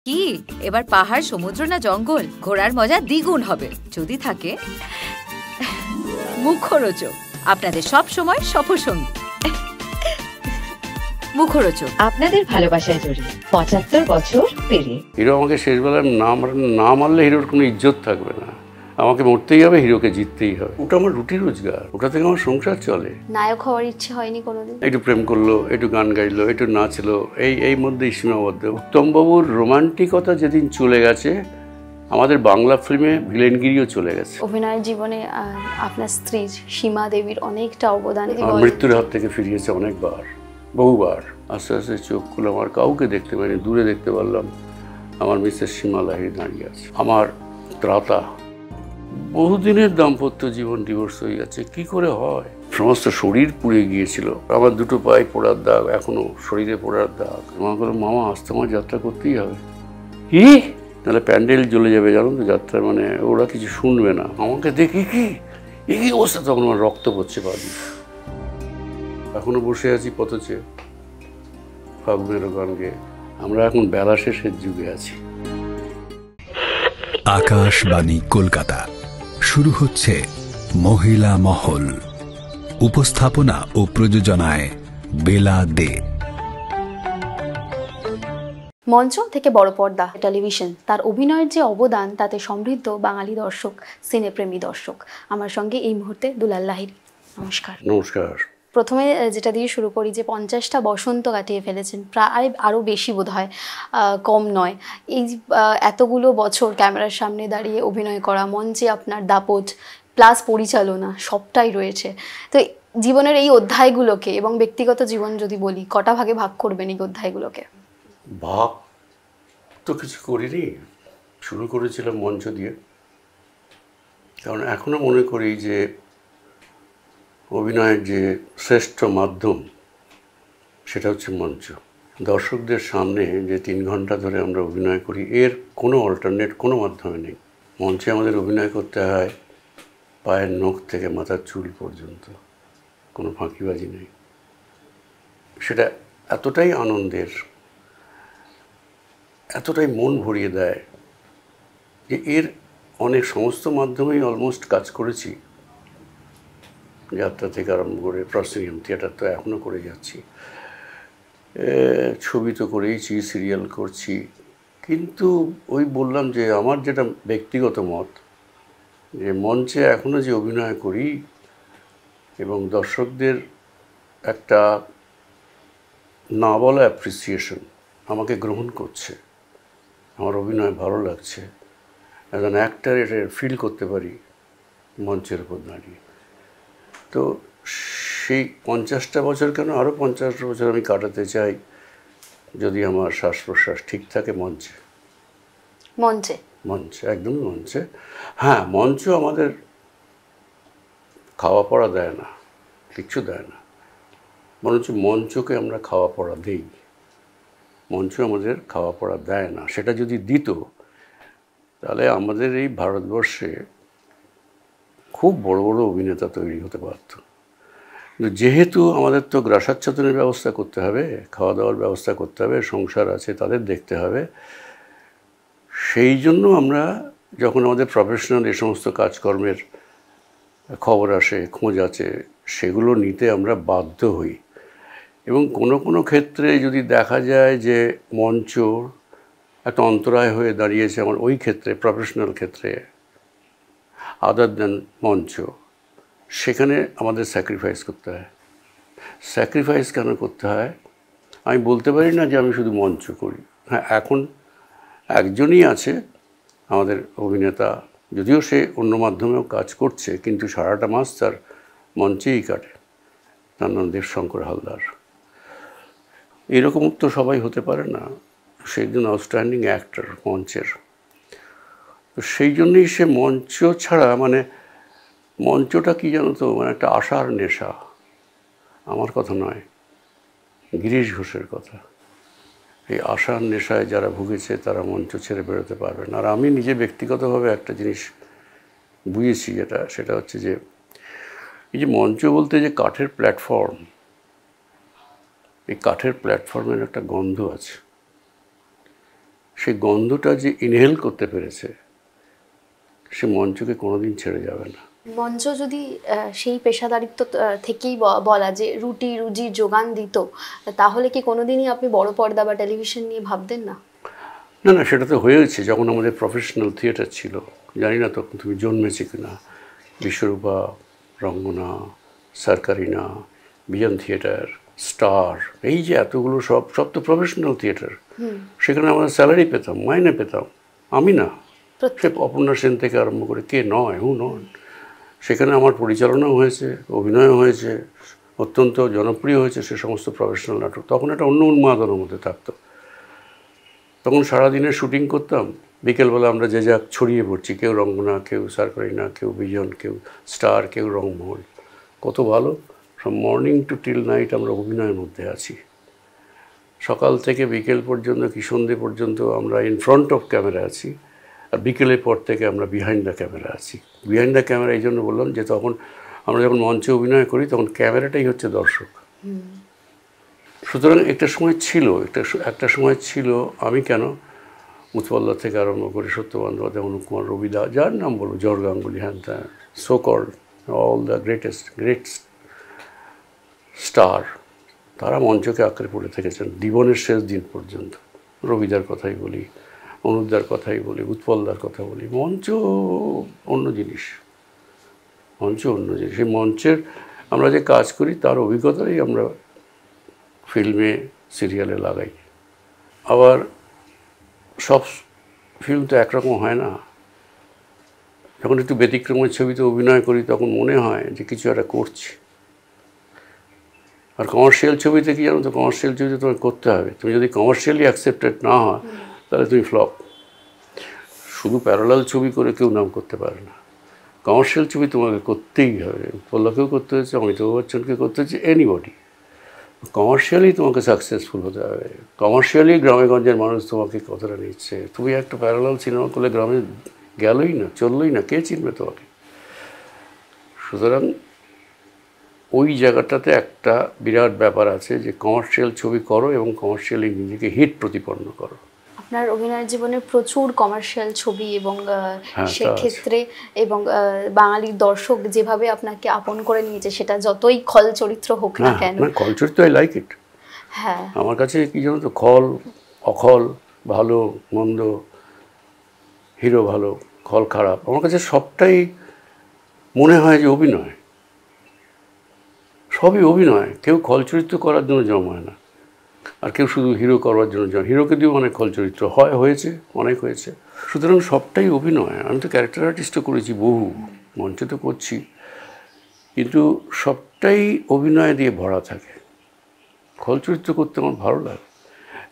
কি এবার পাহাড়, সমুদ্র না জঙ্গল? ঘোরার মজা দ্বিগুণ হবে যদি থাকে মুখরোচক, আপনাদের সব সময় সফরসঙ্গী। মুখরোচক, আপনাদের ভালোবাসায় জড়িয়ে ৭৫ বছর পেরিয়ে। হিরো আমাকে শেষবেলায় না মারলে হিরোর কোনো ইজ্জত থাকবে না। আমাকে মরতেই হবে, হিরোকে জিততেই হবে। ওটা আমার রুটি রোজগার, ওটা থেকে আমার সংসার চলে। নায়ক হওয়ার ইচ্ছে হয়নি কোনোদিন? একটু প্রেম করলো, একটু গান গাইলো, একটু নাচলো, এই মধ্যেই সীমাবদ্ধ। উত্তমবাবুর রোমান্টিকতা যেদিন চলে গেছে, আমাদের বাংলা ফিল্মে ভিলেনগিরিও চলে গেছে। অভিনয়ের জীবনে আপনার স্ত্রী সীমা দেবীর অনেকটা অবদান। মৃত্যুর হাত থেকে ফিরিয়েছে অনেকবার, বহুবার। আস্তে আস্তে চোখ খুলে আমার কাউকে দেখতে পাইনি, দূরে দেখতে পারলাম আমার মিসেস সীমা লাহিড়ী দাঁড়িয়ে আছে, আমার ত্রাতা। বহুদিনের দাম্পত্য জীবন ডিভোর্স হয়ে গেছে, কি করে হয়? সমস্ত শরীর পুড়ে গিয়েছিল, আমার দুটো পায়ে পোড়ার দাগ, এখনো শরীরে পোড়ার দাগ। মা বলল, মামা আজ তোমার যাত্রা করতেই হবে। কি? তাহলে প্যান্ডেল জ্বলে যাবে, জানো তো, যাত্রা মানে ওরা কিছু শুনবে না। আমাকে দেখি কি এই অবস্থা, তখন আমার রক্ত পড়ছে বাদি। এখনো বসে আছি পথচে, ফাগুনের গান গেয়ে। আমরা এখন বেলা শেষের যুগে আছি। আকাশবাণী কলকাতা, শুরু হচ্ছে মহিলা মহল। উপস্থাপনা ও প্রযোজনায় বেলা দে। মঞ্চ থেকে বড় পর্দা, টেলিভিশন, তার অভিনয়ের যে অবদান তাতে সমৃদ্ধ বাঙালি দর্শক, সিনেপ্রেমী দর্শক। আমার সঙ্গে এই মুহূর্তে দুলাল লাহিড়ী। নমস্কার। নমস্কার। প্রথমে যেটা দিয়ে শুরু করি, যে 50টা বসন্ত কাটিয়ে ফেলেছেন, প্রায় আরও বেশি বোধ হয়, কম নয়। এই এতগুলো বছর ক্যামেরার সামনে দাঁড়িয়ে অভিনয় করা, মঞ্চে আপনার দাপট প্লাস পরিচালনা সবটাই রয়েছে। তো জীবনের এই অধ্যায়গুলোকে এবং ব্যক্তিগত জীবন যদি বলি, কটা ভাগে ভাগ করবেন এই অধ্যায়গুলোকে? ভাগ তো কিছু করিনি, শুরু করেছিলাম মঞ্চ দিয়ে। কারণ এখনও মনে করি যে অভিনয়ের যে শ্রেষ্ঠ মাধ্যম সেটা হচ্ছে মঞ্চ। দর্শকদের সামনে যে 3 ঘন্টা ধরে আমরা অভিনয় করি, এর কোনো অল্টারনেট কোনো মাধ্যমে নেই। মঞ্চে আমাদের অভিনয় করতে হয় পায়ের নখ থেকে মাথার চুল পর্যন্ত, কোনো ফাঁকিবাজি নেই। সেটা এতটাই আনন্দের, এতটাই মন ভরিয়ে দেয় যে এর অনেক সমস্ত মাধ্যমেই অলমোস্ট কাজ করেছি। যাত্রা থেকে আরম্ভ করে প্রসিনিয়াম থিয়েটার তো এখনও করে যাচ্ছি, ছবি তো করেইছি, সিরিয়াল করছি। কিন্তু ওই বললাম যে আমার যেটা ব্যক্তিগত মত, যে মঞ্চে এখনও যে অভিনয় করি এবং দর্শকদের একটা না বলা অ্যাপ্রিসিয়েশন, আমাকে গ্রহণ করছে, আমার অভিনয় ভালো লাগছে, অ্যাজ অ্যান অ্যাক্টার এটা ফিল করতে পারি মঞ্চের উপর দাঁড়িয়ে। তো সেই 50টা বছর কেন, আরও 50টা বছর আমি কাটাতে চাই, যদি আমার শ্বাস প্রশ্বাস ঠিক থাকে মঞ্চে। মঞ্চে মঞ্চে একদমই মঞ্চে। হ্যাঁ, মঞ্চ আমাদের খাওয়া পড়া দেয় না, কিচ্ছু দেয় না, বরঞ্চ মঞ্চকে আমরা খাওয়া পড়া দিই। মঞ্চ আমাদের খাওয়া পড়া দেয় না। সেটা যদি দিত তাহলে আমাদের এই ভারতবর্ষে খুব বড় বড় অভিনেতা তৈরি হতে পারত। কিন্তু যেহেতু আমাদের তো গ্রাসাচ্ছাদনের ব্যবস্থা করতে হবে, খাওয়া দাওয়ার ব্যবস্থা করতে হবে, সংসার আছে তাদের দেখতে হবে, সেই জন্য আমরা যখন আমাদের প্রফেশনাল এ সমস্ত কাজকর্মের খবর আসে, খোঁজ আছে, সেগুলো নিতে আমরা বাধ্য হই। এবং কোনো কোনো ক্ষেত্রে যদি দেখা যায় যে মঞ্চ একটা অন্তরায় হয়ে দাঁড়িয়েছে আমার ওই ক্ষেত্রে, প্রফেশনাল ক্ষেত্রে, আদার দেন মঞ্চ, সেখানে আমাদের স্যাক্রিফাইস করতে হয়। স্যাক্রিফাইস কেন করতে হয়? আমি বলতে পারি না যে আমি শুধু মঞ্চ করি। হ্যাঁ, এখন একজনই আছে আমাদের অভিনেতা, যদিও সে অন্য মাধ্যমেও কাজ করছে, কিন্তু সারাটা মাস তার মঞ্চেই কাটে, তার নাম দেবশঙ্কর হালদার। এরকম তো সবাই হতে পারে না, সে একজন আউটস্ট্যান্ডিং অ্যাক্টর মঞ্চের। তো সেই জন্যই সে মঞ্চ ছাড়া, মানে মঞ্চটা কি জানো তো, মানে একটা আশার নেশা। আমার কথা নয়, গিরিশ ঘোষের কথা। এই আশার নেশায় যারা ভুগেছে তারা মঞ্চ ছেড়ে বেরোতে পারবে না। আর আমি নিজে ব্যক্তিগতভাবে একটা জিনিস বুঝেছি, সেটা হচ্ছে যে এই যে মঞ্চ বলতে যে কাঠের প্ল্যাটফর্ম, এই কাঠের প্ল্যাটফর্মের একটা গন্ধ আছে। সেই গন্ধটা যে ইনহেল করতে পেরেছে, সে মঞ্চকে কোনোদিন ছেড়ে যাবে না। মঞ্চ যদি সেই পেশাদারিত্ব থেকেই বলা যে রুজির যোগান দিত, তাহলে কি কোনোদিনই আপনি বড় পর্দা বা টেলিভিশন নিয়ে ভাবতেন না? না না, সেটা তো হয়েছে যখন আমাদের প্রফেশনাল থিয়েটার ছিল। জানি না তখন তুমি জন্মেছে কিনা, বিশ্বরূপা, রঙ্গনা, সরকারিনা, বিজন থিয়েটার, স্টার, এই যে এতগুলো সব তো প্রফেশনাল থিয়েটার। সেখানে আমরা স্যালারি পেতাম, মাইনে পেতাম। আমি না, সে অপর্ণা সেন থেকে আরম্ভ করে কে নয়, নয়, সেখানে আমার পরিচালনাও হয়েছে, অভিনয় হয়েছে, অত্যন্ত জনপ্রিয় হয়েছে সে সমস্ত প্রফেশনাল নাটক। তখন একটা অন্য উন্মাদনার মধ্যে থাকতো। তখন সারাদিনের শুটিং করতাম, বিকেলবেলা আমরা যে যা ছড়িয়ে পড়ছি, কেউ রঙ্গনা, কেউ সরকারিনা, কেউ বিজন, কেউ স্টার, কেউ রংমহল। কত ভালো, from morning to till night আমরা অভিনয়ের মধ্যে আছি। সকাল থেকে বিকেল পর্যন্ত কি সন্ধ্যে পর্যন্ত আমরা ইন ফ্রন্ট অফ ক্যামেরা আছি, আর বিকেলের পর থেকে আমরা বিহাইন্ড দ্য ক্যামেরা আছি। বিহাইন্ড দ্য ক্যামেরা এই জন্য বললাম যে তখন আমরা যখন মঞ্চে অভিনয় করি তখন ক্যামেরাটাই হচ্ছে দর্শক। সুতরাং একটা সময় ছিল, আমি কেন, উৎপলদা থেকে আরম্ভ করে সত্য বন্দ্যোপাধ্যায়, অনুপ কুমার, রবিদা, যার নাম বলো, জর্জ গাঙ্গুলি, হ্যান ত্যান, so called all the great star, তারা মঞ্চকে আঁকড়ে পড়ে থেকেছেন জীবনের শেষ দিন পর্যন্ত। রবিদার কথাই বলি, অনুপদার কথাই বলি, উৎপলদার কথা বলি, মঞ্চ অন্য জিনিস। সেই মঞ্চের আমরা যে কাজ করি তার অভিজ্ঞতাই আমরা ফিল্মে, সিরিয়ালে লাগাই। আবার সব ফিল্ম তো একরকম হয় না। যখন একটু ব্যতিক্রমের ছবিতে অভিনয় করি তখন মনে হয় যে কিছু একটা করছি। আর কমার্শিয়াল ছবিতে কি জানো তো, কমার্শিয়াল ছবিতে তোমাকে করতে হবে। তুমি যদি কমার্শিয়ালি অ্যাকসেপ্টেড না হয় তাহলে তুমি ফ্লপ। শুধু প্যারালাল ছবি করে কেউ নাম করতে পারে না। কমার্শিয়াল ছবি তোমাকে করতেই হবে। পল্লবকেও করতে হচ্ছে, অমিতাভ বচ্চনকে করতে হচ্ছে, এনিবডি। কমার্শিয়ালি তোমাকে সাকসেসফুল হতে হবে। কমার্শিয়ালি গ্রামেগঞ্জের মানুষ তোমাকে কতটা নিচ্ছে। তুমি একটা প্যারালাল সিনেমা করলে গ্রামে গেলই না, চললই না, কে চিনবে তোমাকে? সুতরাং ওই জায়গাটাতে একটা বিরাট ব্যাপার আছে যে কমার্শিয়াল ছবি করো এবং কমার্শিয়ালি নিজেকে হিট প্রতিপন্ন করো। আপনার অভিনয় জীবনে প্রচুর কমার্শিয়াল ছবি এবং সেক্ষেত্রে এবং বাঙালির দর্শক যেভাবে আপনাকে আপন করে নিয়েছে, সেটা যতই খল চরিত্র হোক না কেন। খল চরিত্র আই লাইক ইট। হ্যাঁ, আমার কাছে কি জানো তো, খল অখল, ভালো মন্দ, হিরো ভালো, খল খারাপ, আমার কাছে সবটাই মনে হয় যে অভিনয়। সবই অভিনয়। কেউ খল চরিত্র করার জন্য জন্মায় না, আর কেউ শুধু হিরো করবার জন্য জন্ম। হিরোকে দিয়েও অনেক খল চরিত্র হয়েছে, অনেক হয়েছে। সুতরাং সবটাই অভিনয়। আমি তো ক্যারেক্টার আর্টিস্টও করেছি বহু, মঞ্চে তো করছি, কিন্তু সবটাই অভিনয় দিয়ে ভরা থাকে। খল চরিত্র করতে আমার ভালো লাগে,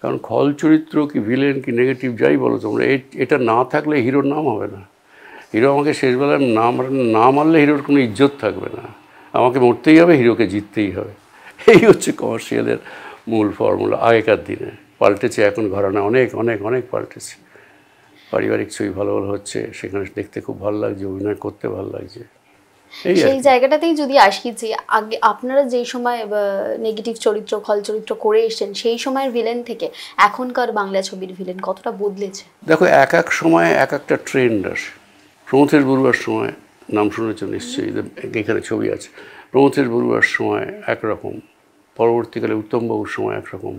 কারণ খল চরিত্র কি ভিলেন কি নেগেটিভ যাই বলো তোমরা, এটা না থাকলে হিরোর নাম হবে না। হিরো আমাকে শেষবেলায় না মারলে হিরোর কোনো ইজ্জত থাকবে না। আমাকে মরতেই হবে, হিরোকে জিততেই হবে। এই হচ্ছে কমার্শিয়ালের মূল ফর্মুলা। আগেকার দিনে পাল্টেছে, এখন ঘরানা অনেক অনেক অনেক পাল্টেছে। পারিবারিক ছবি ভালো ভালো হচ্ছে, সেখানে দেখতে খুব ভালো লাগছে, অভিনয় করতে ভালো লাগছে। সেই জায়গাটাতেই যদি আসি যে আগে আপনারা যেই সময় নেগেটিভ চরিত্র, খল চরিত্র করে এসেছেন, সেই সময়ের ভিলেন থেকে এখনকার বাংলা ছবির ভিলেন কতটা বদলেছে? দেখো, এক এক সময় এক একটা ট্রেন্ড আসে। প্রমথেশ বড়ুয়ার সময়, নাম শুনেছ নিশ্চয়ই, এখানে ছবি আছে। প্রমথেশ বড়ুয়ার সময় একরকম, পরবর্তীকালে উত্তমবাবুর সময় একরকম,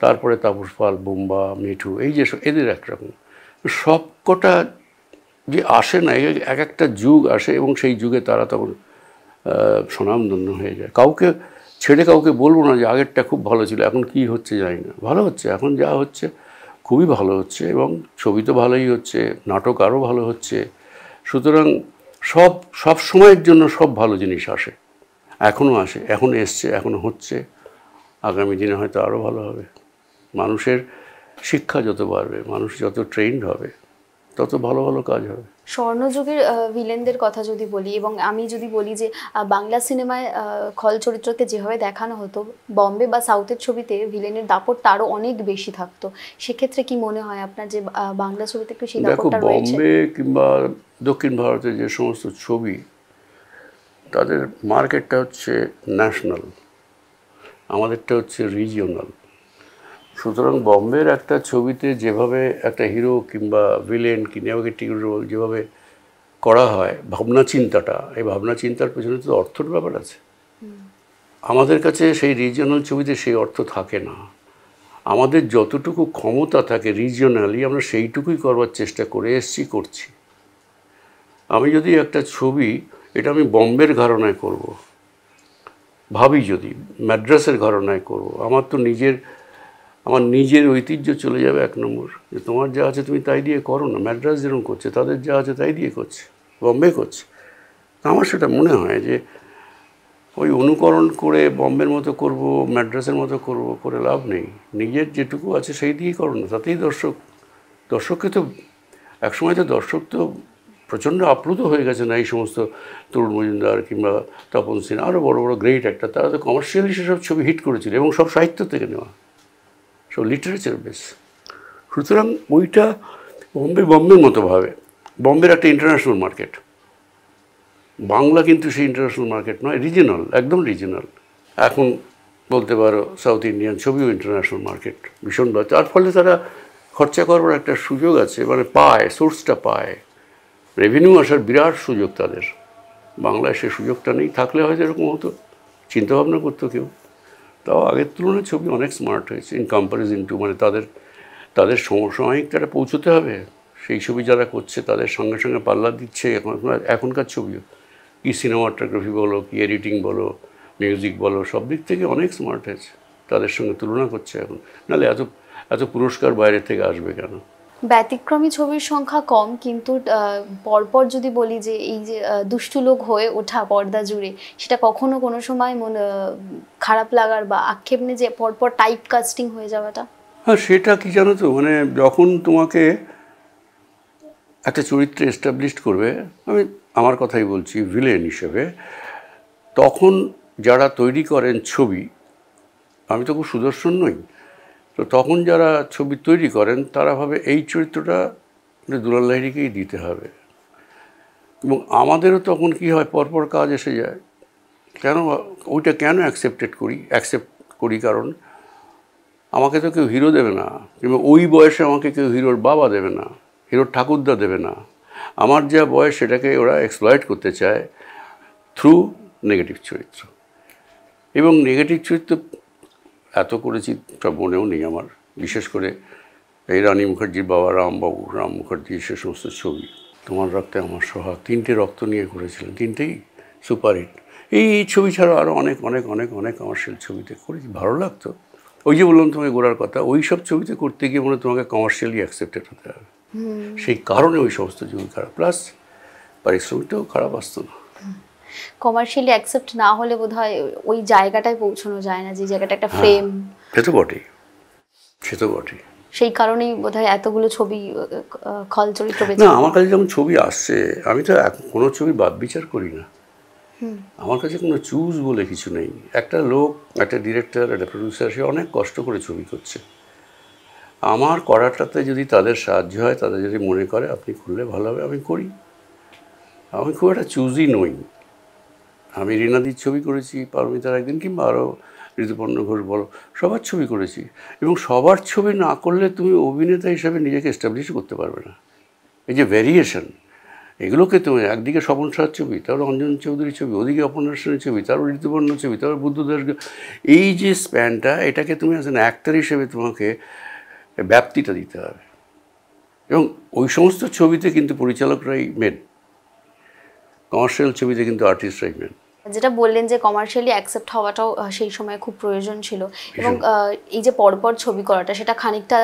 তারপরে তাপস পাল, বোম্বা, মিঠু, এই যে এদের একরকম। সব কটা যে আসে না, এক একটা যুগ আসে এবং সেই যুগে তারা তখন স্বনামধন্য হয়ে যায়। কাউকে ছেড়ে কাউকে বলবো না যে আগেরটা খুব ভালো ছিল, এখন কি হচ্ছে জানি না। ভালো হচ্ছে, এখন যা হচ্ছে খুবই ভালো হচ্ছে, এবং ছবি তো ভালোই হচ্ছে, নাটক আরও ভালো হচ্ছে। সুতরাং সব সময়ের জন্য সব ভালো জিনিস আসে, এখনও আসে, এখন এসছে, এখনও হচ্ছে, আগামী দিনে হয়তো আরও ভালো হবে। মানুষের শিক্ষা যত বাড়বে, মানুষ যত ট্রেন্ড হবে, তত ভালো ভালো কাজ হবে। স্বর্ণযুগের ভিলেনদের কথা যদি বলি, এবং আমি যদি বলি যে বাংলা সিনেমায় খল চরিত্রকে যেভাবে দেখানো হতো, বম্বে বা সাউথের ছবিতে ভিলেনের দাপটটা আরও অনেক বেশি থাকতো। সেক্ষেত্রে কি মনে হয় আপনার যে বাংলা ছবিতে একটু সেই দাপটটা রয়েছে? বম্বে কিংবা দক্ষিণ ভারতের যে সমস্ত ছবি, তাদের মার্কেটটা হচ্ছে ন্যাশনাল, আমাদেরটা হচ্ছে রিজিওনাল। সুতরাং বম্বের একটা ছবিতে যেভাবে একটা হিরো কিংবা ভিলেন কি নেগেটিভ রোল যেভাবে করা হয়, ভাবনা চিন্তাটা, এই ভাবনা চিন্তার পেছনে তো অর্থর ব্যাপার আছে। আমাদের কাছে সেই রিজিওনাল ছবিতে সেই অর্থ থাকে না। আমাদের যতটুকু ক্ষমতা থাকে রিজিওনালি, আমরা সেইটুকুই করবার চেষ্টা করে এসেছি, করছি। আমি যদি একটা ছবি, এটা আমি বম্বের ঘরানায় করব, ভাবি যদি ম্যাড্রাসের ঘরানায় করব, আমার নিজের ঐতিহ্য চলে যাবে এক নম্বর। যে তোমার যা আছে তুমি তাই দিয়ে করো না, ম্যাড্রাস যেরকম করছে তাদের যা আছে তাই দিয়ে করছে, বম্বে করছে। আমার সেটা মনে হয় যে ওই অনুকরণ করে বম্বের মতো করব, ম্যাড্রাসের মতো করব, করে লাভ নেই। নিজের যেটুকু আছে সেই দিয়েই করো না, তাতেই দর্শককে তো একসময় তো দর্শক তো প্রচণ্ড আপ্লুত হয়ে গেছে না, এই সমস্ত তরুণ মজুমদার কিংবা তপন সিনহা আরও বড় বড় গ্রেট একটা, তারা তো কমার্শিয়ালি সেসব ছবি হিট করেছিল এবং সব সাহিত্য থেকে নেওয়া, সব লিটারেচার বেস। সুতরাং ওইটা বম্বের মতো ভাবে, বম্বের একটা ইন্টারন্যাশনাল মার্কেট, বাংলা কিন্তু সেই ইন্টারন্যাশনাল মার্কেট নয়, রিজিনাল, একদম রিজিনাল। এখন বলতে পারো সাউথ ইন্ডিয়ান ছবিও ইন্টারন্যাশনাল মার্কেট ভীষণ, তার ফলে তারা খরচা করবার একটা সুযোগ আছে, মানে পায়, সোর্সটা পায়, রেভিনিউ আসার বিরাট সুযোগ তাদের। বাংলায় সে সুযোগটা নেই, থাকলে হয়তো এরকম হতো, চিন্তাভাবনা করতো কেউ। তাও আগের তুলনায় ছবি অনেক স্মার্ট হয়েছে ইন কম্প্যারিজন টু, মানে তাদের সমসাময়িকটা পৌঁছতে হবে, সেই ছবি যারা করছে তাদের সঙ্গে সঙ্গে পাল্লা দিচ্ছে এখনকার ছবিও, কি সিনেমাটোগ্রাফি বলো, কি এডিটিং বলো, মিউজিক বলো, সব দিক থেকে অনেক স্মার্ট হয়েছে, তাদের সঙ্গে তুলনা করছে এখন। নাহলে এত পুরস্কার বাইরে থেকে আসবে কেন? ব্যতিক্রমী ছবির সংখ্যা কম, কিন্তু পরপর যদি বলি যে এই যে দুষ্টু লোক হয়ে ওঠা পর্দা জুড়ে, সেটা কখনো কোনো সময় খারাপ লাগার বা আক্ষেপ নেই যে পরপর টাইপ কাস্টিং হয়ে যাওয়াটা? হ্যাঁ, সেটা কি জানো তো, মানে যখন তোমাকে একটা চরিত্রে এস্টাবলিশড করবে, আমি আমার কথাই বলছি ভিলেন হিসেবে, তখন যারা তৈরি করেন ছবি, আমি তো খুব সুদর্শন নই, তো তখন যারা ছবি তৈরি করেন তারা ভাবে এই চরিত্রটা দুলাল লাহিড়ীকেই দিতে হবে। এবং আমাদেরও তখন কি হয়, পরপর কাজ এসে যায়। ওইটা কেন অ্যাকসেপ্ট করি, কারণ আমাকে তো কেউ হিরো দেবে না, কিংবা ওই বয়সে আমাকে কেউ হিরোর বাবা দেবে না, হিরোর ঠাকুরদা দেবে না। আমার যা বয়স সেটাকে ওরা এক্সপ্লয়েট করতে চায় থ্রু নেগেটিভ চরিত্র। এবং নেগেটিভ চরিত্র এত করেছি সব মনেও নেই আমার, বিশেষ করে এই রানী মুখার্জির বাবা রাম মুখার্জির সে সমস্ত ছবি, তোমার রক্তে আমার সোহাগ, 3টে রক্ত নিয়ে করেছিলেন, 3টেই সুপারহিট। এই ছবি ছাড়াও আরও অনেক অনেক অনেক অনেক কমার্শিয়াল ছবিতে করেছি, ভালো লাগতো। ওই যে বললাম তোমাকে গোড়ার কথা, ওই সব ছবিতে করতে গিয়ে তোমাকে কমার্শিয়ালি অ্যাকসেপ্টেড হতে হবে, সেই কারণে ওই সমস্ত ছবি খারাপ, প্লাস পারিশ্রমিকটাও খারাপ আসতো না। কমার্শিয়ালি অ্যাকসেপ্ট না হলে বোধহয় ওই জায়গাটায় পৌঁছানো যায় না, যে জায়গাটা একটা ফ্রেম। সে তো বটেই। সেই কারণেই বোধহয় এতগুলো ছবি খল চরিত্র বেছে। না, আমার কাছে যেমন ছবি আসছে, আমি তো কোনো ছবি বাদ বিচার করি না। আমার কাছে কোনো চুজ বলে কিছু নেই। একটা লোক, একটা ডিরেক্টর, একটা প্রডিউসার, সে অনেক কষ্ট করে ছবি করছে। আমার করাটাতে যদি তাদের সাহায্য হয়, তাদের যদি মনে করে আপনি করলে ভালো হবে, আমি করি। আমি খুব একটা চুজই নই। আমি রীনাদির ছবি করেছি, পারমিতার একদিন, কিংবা আরও ঋতুপর্ণ ঘোষ বলো, সবার ছবি করেছি। এবং সবার ছবি না করলে তুমি অভিনেতা হিসাবে নিজেকে এস্টাবলিশ করতে পারবে না। এই যে ভ্যারিয়েশন, এগুলোকে তুমি একদিকে স্বপন সাহার ছবি, তারপর অঞ্জন চৌধুরীর ছবি, ওদিকে অপর্ণা সেনের ছবি, তারপর ঋতুপর্ণ ছবি, তারপর বুদ্ধদেব, এই যে স্প্যানটা, এটাকে তুমি অ্যাজ অ্যান অ্যাক্টর হিসেবে তোমাকে ব্যাপ্তিটা দিতে হবে। এবং ওই সমস্ত ছবিতে কিন্তু পরিচালকরাই মেন, কমার্শিয়াল ছবিতে কিন্তু আর্টিস্টরাই মেন। যেটা বললেন যে কমার্শিয়ালি অ্যাকসেপ্ট হওয়াটাও সেই সময় খুব প্রয়োজন ছিল, এবং এই যে পরপর ছবি করাটা, সেটা খানিকটা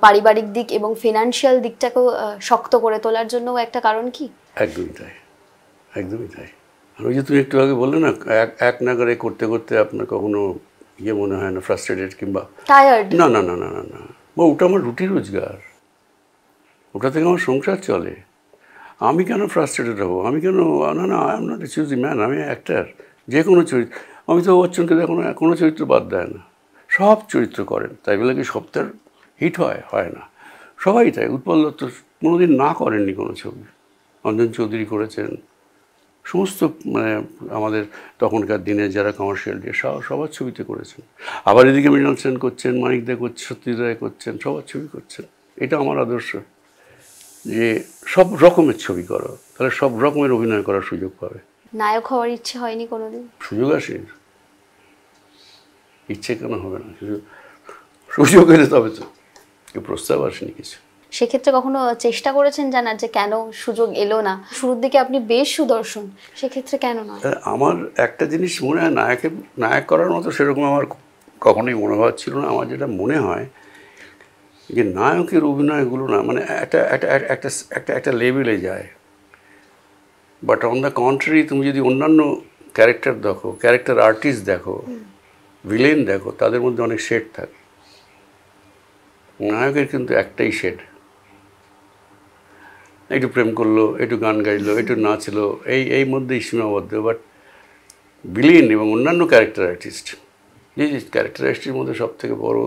পারিবারিক দিক এবং ফিনান্সিয়াল দিকটাকেও শক্ত করে তোলার জন্য একটা কারণ কি? একদমই তাই। আর ওই যে তুমি একটু আগে বললে না, এক নাগারে করতে করতে আপনার কখনো মনে হয় না ফ্রাস্ট্রেটেড কিংবা টায়ার্ড? না, ওটা আমার রুটি রোজগার, ওটা থেকে আমার সংসার চলে। আমি কেন ফ্রাস্ট্রেটেড হবো? আমি কেন? না, I am not a choosy man. আমি অ্যাক্টার, যে কোনো চরিত্র। আমি তো বচ্চনকে দেখো না, কোনো চরিত্র বাদ দেয় না, সব চরিত্র করেন। তাই বলে কি সপ্তাহের হিট হয় না? সবাই তাই। উৎপল দত্ত কোনোদিন না করেননি কোনো ছবি, অঞ্জন চৌধুরী করেছেন, সমস্ত মানে আমাদের তখনকার দিনে যারা কমার্শিয়াল দিয়ে সবার ছবিতে করেছেন। আবার এদিকে মৃণাল সেন করছেন, মানিক দা করছেন, সত্যজিৎ রায় করছেন, সবার ছবি করছেন। এটা আমার আদর্শ, যে সব রকমের ছবি করো, তাহলে সব রকমের অভিনয় করার সুযোগ পাবে। নায়ক হওয়ার ইচ্ছে হয়নি কোনোদিন? সুযোগ আসেনি, ইচ্ছে কেন হবে না, সুযোগ এলে তবে তো, কেউ প্রস্তাব আসেনি কিছু। সেক্ষেত্রে কখনো চেষ্টা করেছেন জানার যে কেন সুযোগ এলো না? শুরুর দিকে আপনি বেশ সুদর্শন, সেক্ষেত্রে কেন নয়? আমার একটা জিনিস মনে হয়, নায়ক করার মতো সেরকম আমার কখনোই মনোভাব ছিল না। আমার যেটা মনে হয় যে নায়কের অভিনয়গুলো না মানে একটা একটা একটা একটা একটা লেভেলে যায়, বাট অন দ্য কন্ট্রারি তুমি যদি অন্যান্য ক্যারেক্টার দেখো, ক্যারেক্টার আর্টিস্ট দেখো, ভিলেন দেখো, তাদের মধ্যে অনেক শেড থাকে। নায়কের কিন্তু একটাই শেড, একটু প্রেম করলো, একটু গান গাইলো, একটু নাচলো, এই মধ্যেই সীমাবদ্ধ। বাট ভিলেন এবং অন্যান্য ক্যারেক্টার আর্টিস্ট, যে ক্যারেক্টার আর্টিস্টের মধ্যে সব থেকে বড়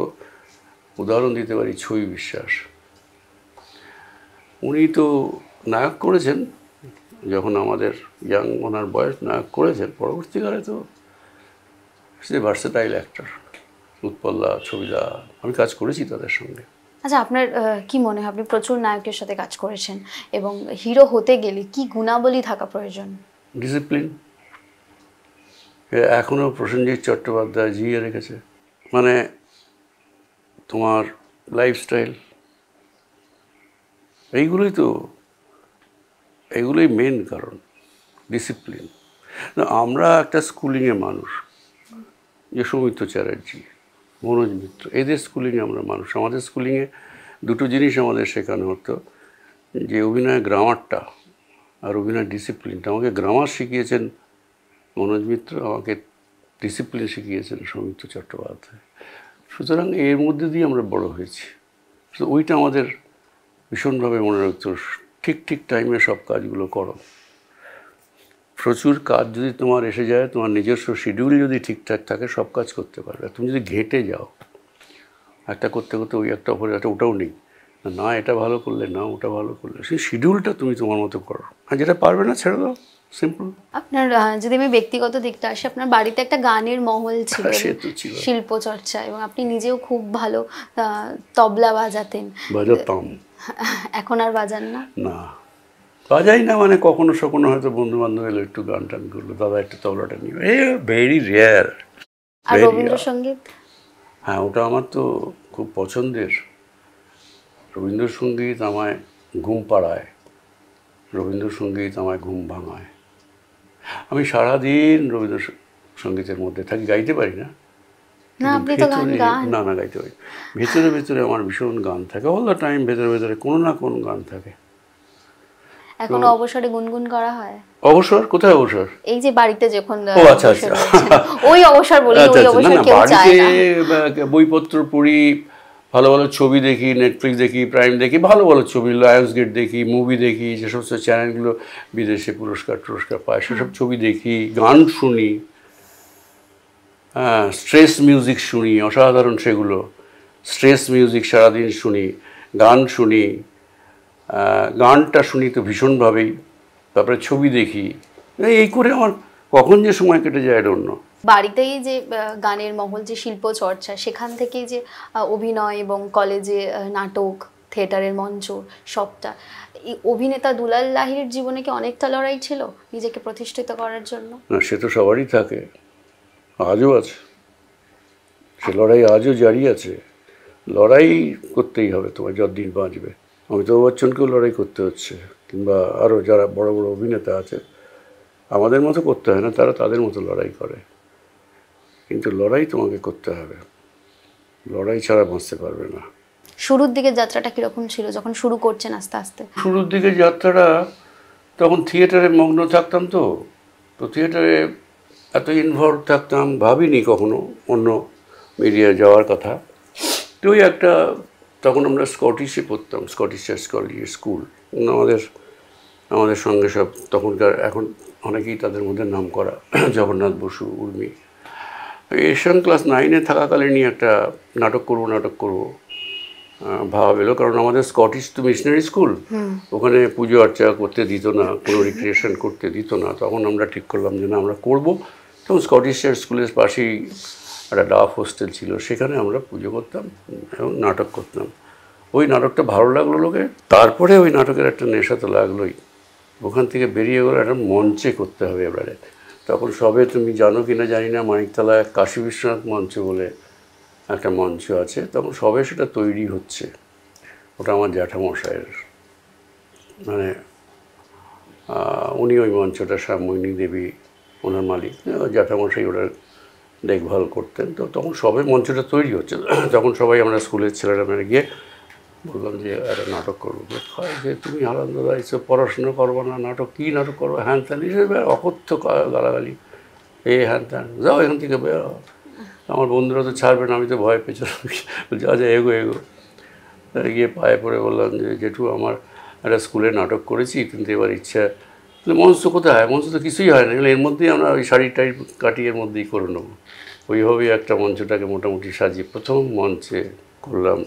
উদাহরণ দিতে পারি ছবি বিশ্বাস। উনি তো নায়ক করেছেন যখন আমাদের ইয়াং ওনার বয়স, নায়ক করেছেন। পরবর্তীকালে তো সে ভার্সেটাইল অ্যাক্টর, উৎপল্লা, ছবিদা, আমি কাজ করেছি তাদের সঙ্গে। আচ্ছা, আপনার কি মনে হয়, আপনি প্রচুর নায়কের সাথে কাজ করেছেন, এবং হিরো হতে গেলে কি গুণাবলী থাকা প্রয়োজন? ডিসিপ্লিন। এখনও প্রসেনজিৎ চট্টোপাধ্যায় জিয়ে রেখেছে, মানে তোমার লাইফস্টাইল, এইগুলোই মেন কারণ, ডিসিপ্লিন। আমরা একটা স্কুলিংয়ে মানুষ, যে সৌমিত্র চ্যাটার্জি, মনোজ মিত্র, এদের স্কুলিংয়ে আমরা মানুষ। আমাদের স্কুলিংয়ে দুটো জিনিস আমাদের শেখানো হতো, যে অভিনয় গ্রামারটা আর অভিনয় ডিসিপ্লিনটা। আমাকে গ্রামার শিখিয়েছেন মনোজ মিত্র, আমাকে ডিসিপ্লিন শিখিয়েছেন সৌমিত্র চট্টোপাধ্যায়। সুতরাং এর মধ্যে দিয়ে আমরা বড় হয়েছি। তো ওইটা আমাদের ভীষণভাবে মনে রাখতো, ঠিক টাইমে সব কাজগুলো করো। প্রচুর কাজ যদি তোমার এসে যায়, তোমার নিজস্ব শিডিউল যদি ঠিকঠাক থাকে, সব কাজ করতে পারবে। তুমি যদি ঘেটে যাও একটা করতে করতে, ওই একটা ওপরে একটা, ওটাও নেই না, এটা ভালো করলে না, ওটা ভালো করলে, সেই শিডিউলটা তুমি তোমার মতো করো, আর যেটা পারবে না ছেড়ে দাও, সিম্পল। আপনার যদি আমি ব্যক্তিগত দিকটা আসি, আপনার বাড়িতে একটা গানের মহল ছিল, শিল্প চর্চা, এবং আপনি নিজেও খুব ভালো তবলা বাজাতাম। এখন আর বাজান না? না, বাজাই না, মানে কখনো সখনো হয়তো বন্ধু বান্ধব এলো, একটু গান টান করলো, দাদা একটু তবলাটা নিয়ে, ভেরি রেয়ার। আর রবীন্দ্রসঙ্গীত? হ্যাঁ, ওটা আমার তো খুব পছন্দের। রবীন্দ্রসঙ্গীত আমায় ঘুম পাড়ায়, রবীন্দ্রসঙ্গীত আমায় ঘুম ভাঙায়। আমি সারাদিন রবীন্দ্রসঙ্গীতের মধ্যে থাকি, গাইতে পারি না, না গাইতে পারি। ভেতরে আমার ভীষণ গান থাকে, অল দ্য টাইম, ভেতরে কোনো না কোনো গান থাকে। এখনো অবসরে গুনগুন করা হয়? অবসর কোথায়? অবসর এই যে বাড়িতে যখন, আচ্ছা, ওই অবসর বলি, ওই অবসর কেউ চায় না। বইপত্র পড়ি, ভালো ভালো ছবি দেখি, নেটফ্লিক্স দেখি, প্রাইম দেখি, ভালো ভালো ছবি, লায়ন্স গেট দেখি, মুভি দেখি, যে সমস্ত চ্যানেলগুলো বিদেশে পুরস্কার পায় সেসব ছবি দেখি, গান শুনি, হ্যাঁ, স্ট্রেস মিউজিক শুনি, অসাধারণ সেগুলো, স্ট্রেস মিউজিক সারাদিন শুনি, গান শুনি, গানটা শুনি তো ভীষণভাবেই, তারপরে ছবি দেখি, এই করে আমার কখন যে সময় কেটে যায় অন্য। বাড়িতেই যে গানের মহল, যে শিল্প চর্চা, সেখান থেকেই যে অভিনয় এবং কলেজে নাটক, থিয়েটারের মঞ্চ, সবটা, এই অভিনেতা দুলাল লাহিড়ীর জীবনে কি অনেকটা লড়াই ছিল নিজেকে প্রতিষ্ঠিত করার জন্য? না, সে তো সবারই থাকে, আজও আছে সে লড়াই, আজও জারি আছে। লড়াই করতেই হবে তোমার যতদিন বাঁচবে। অমিতাভ বচ্চনকেও লড়াই করতে হচ্ছে, কিংবা আরও যারা বড় বড় অভিনেতা আছে, আমাদের মতো করতে হয় না, তারা তাদের মতো লড়াই করে, কিন্তু লড়াই তোমাকে করতে হবে, লড়াই ছাড়া বাঁচতে পারবে না। শুরুর দিকে যাত্রাটা কীরকম ছিল যখন শুরু করছেন আস্তে আস্তে? শুরুর দিকে যাত্রাটা, তখন থিয়েটারে মগ্ন থাকতাম, তো থিয়েটারে এত ইনভলভ থাকতাম, ভাবিনি কখনো অন্য মিডিয়ায় যাওয়ার কথা। তো ওই একটা, তখন আমরা স্কটিশে পড়তাম, স্কটিশ চার্চ কলেজ স্কুল, আমাদের সঙ্গে সব তখনকার, এখন অনেকেই তাদের মধ্যে নাম করা, জগন্নাথ বসু, উর্মি, এশিয়ান ক্লাস 9-এ থাকাকালীনই একটা নাটক করবো। ভাব এলো, কারণ আমাদের স্কটিশ তো মিশনারি স্কুল, ওখানে পুজো আর্চা করতে দিত না, কোনো রিক্রিয়েশন করতে দিত না। তখন আমরা ঠিক করলাম যে না আমরা করবো। তখন স্কটিশের স্কুলের পাশেই একটা ডাফ হোস্টেল ছিল, সেখানে আমরা পুজো করতাম এবং নাটক করতাম। ওই নাটকটা ভালো লাগলো লোকে, তারপরে ওই নাটকের একটা নেশা তো লাগলোই। ওখান থেকে বেরিয়ে গেলো একটা মঞ্চে করতে হবে এবারে। তখন সবে তুমি জানো কি না জানি না, মানিকতলায় কাশী বিশ্বনাথ মঞ্চ বলে একটা মঞ্চ আছে, তখন সবে সেটা তৈরি হচ্ছে। ওটা আমার জ্যাঠামশায়ের, মানে উনি ওই মঞ্চটা শ্যামমোহিনী দেবী ওনার মালিক, জ্যাঠামশাই ওটার দেখভাল করতেন। তো তখন সবে মঞ্চটা তৈরি হচ্ছে। তখন সবাই আমরা স্কুলের ছেলেরা মেরে গিয়ে বললাম যে একটা নাটক করবো। যে তুমি আনন্দদা এসব পড়াশুনো করবো না, নাটক কী নাটক করবো, হ্যান ত্যান হিসেবে অকথ্য গালাগালি, হ্যান ত্যান, যাও এখান থেকে বেরো। আমার বন্ধুরা তো ছাড়বে না, আমি তো ভয় পেয়েছিলাম। যা যা এগো এগো। তাই গিয়ে পায়ে পড়ে বললাম যে জেঠু আমার একটা স্কুলে নাটক করেছি, কিন্তু এবার ইচ্ছা মঞ্চ কোথায়, মঞ্চ তো কিছুই হয় না, এর মধ্যেই আমরা ওই শাড়ি টাড়ি কাটিয়ে এর মধ্যেই করে নেবো। ওইভাবেই একটা মঞ্চটাকে মোটামুটি সাজিয়ে প্রথম মঞ্চে করলাম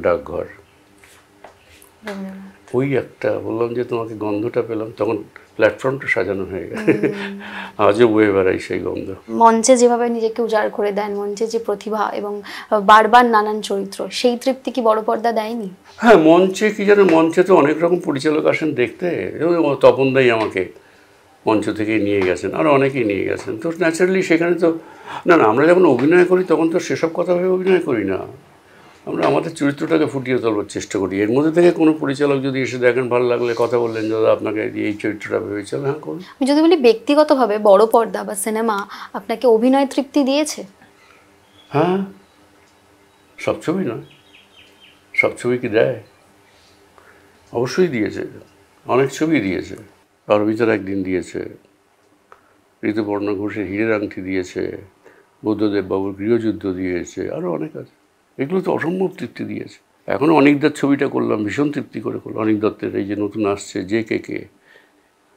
ডাকঘর। ওই একটা বললাম যে তোমাকে গন্ধটা পেলাম, তখন প্ল্যাটফর্মটা সাজানো হয়ে গেছে, আজও বয়ে বেড়াই সেই গন্ধ। মঞ্চে যেভাবে নিজেকে উজাড় করে দেন, মঞ্চে যে প্রতিভা এবং বারবার নানান চরিত্র, সেই তৃপ্তি কি বড় পর্দা দেয়নি? হ্যাঁ, মঞ্চে কি জানো, মঞ্চে তো অনেক রকম পরিচালক আসেন দেখতে। তপনদাই আমাকে মঞ্চ থেকেই নিয়ে গেছেন, আরও অনেকেই নিয়ে গেছেন। তো ন্যাচারালি সেখানে তো না আমরা যখন অভিনয় করি তখন তো সেসব কথা ভেবে অভিনয় করি না, আমরা আমাদের চরিত্রটাকে ফুটিয়ে তোলবার চেষ্টা করি। এর মধ্যে থেকে কোনো পরিচালক যদি এসে দেখেন ভালো লাগলে কথা বললেন, দাদা আপনাকে এই চরিত্রটা ভেবেছিল, হ্যাঁ করুন। আমি যদি বলি ব্যক্তিগতভাবে বড় পর্দা বা সিনেমা আপনাকে অভিনয় তৃপ্তি দিয়েছে? হ্যাঁ, সব ছবি নয়, সব ছবি কি দেয়? অবশ্যই দিয়েছে, অনেক ছবি দিয়েছে। পারমিতার একদিন দিয়েছে, ঋতুপর্ণ ঘোষের হীরের আংটি দিয়েছে, বুদ্ধদেব বাবুর গৃহযুদ্ধ দিয়েছে, আরও অনেক আছে। এগুলো তো অসম্ভব তৃপ্তি দিয়েছে। এখনও অনিকদার ছবিটা করলাম, ভীষণ তৃপ্তি করে করলাম। অনিক দত্তের এই যে নতুন আসছে যে কে,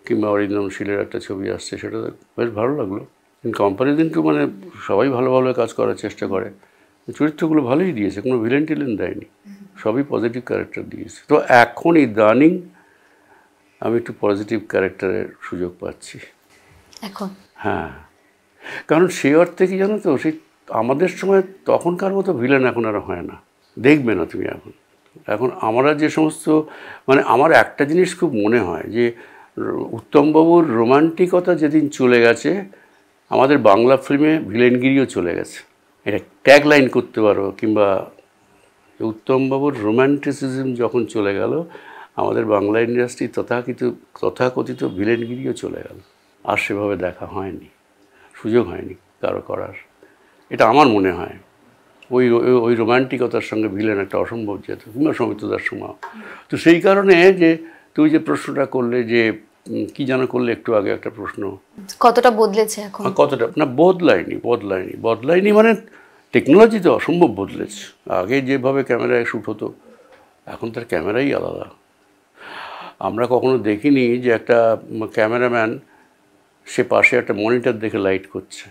কিংবা অরিন্দম শীলের একটা ছবি আসছে, সেটা বেশ ভালো লাগলো। ইন কম্পারিজন টু মানে সবাই ভালো ভালো কাজ করার চেষ্টা করে, চরিত্রগুলো ভালোই দিয়েছে, কোনো ভিলেন টিলেন দেয়নি, সবই পজিটিভ ক্যারেক্টার দিয়েছে। তো এখন ইদানিং আমি একটু পজিটিভ ক্যারেক্টারের সুযোগ পাচ্ছি এখন। হ্যাঁ, কারণ সে অর্থে কি জানো তো, সেই আমাদের সময় তখনকার মতো ভিলেন এখন আর হয় না, দেখবে না তুমি। এখন আমরা যে সমস্ত মানে আমার একটা জিনিস খুব মনে হয় যে উত্তমবাবুর রোমান্টিকতা যেদিন চলে গেছে, আমাদের বাংলা ফিল্মে ভিলেনগিরিও চলে গেছে। এটা ট্যাগ লাইন করতে পারো, কিংবা উত্তমবাবুর রোম্যান্টিসিজম যখন চলে গেল, আমাদের বাংলা ইন্ডাস্ট্রি তথাকথিত ভিলেনগিরিও চলে গেল। আর সেভাবে দেখা হয়নি, সুযোগ হয়নি কারো করার, এটা আমার মনে হয়। ওই রোম্যান্টিকতার সঙ্গে ভিলেন একটা অসম্ভব যেত, কিংবা সৌমিত্রদার সময়। তো সেই কারণে যে তুই যে প্রশ্নটা করলে যে কি যেন করলে একটু আগে একটা প্রশ্ন, কতটা বদলেছে এখন? কতটা না, বদলায়নি মানে টেকনোলজি তো অসম্ভব বদলেছে। আগে যেভাবে ক্যামেরায় শ্যুট হতো, এখন তার ক্যামেরাই আলাদা। আমরা কখনো দেখিনি যে একটা ক্যামেরাম্যান সে পাশে একটা মনিটর দেখে লাইট করছে,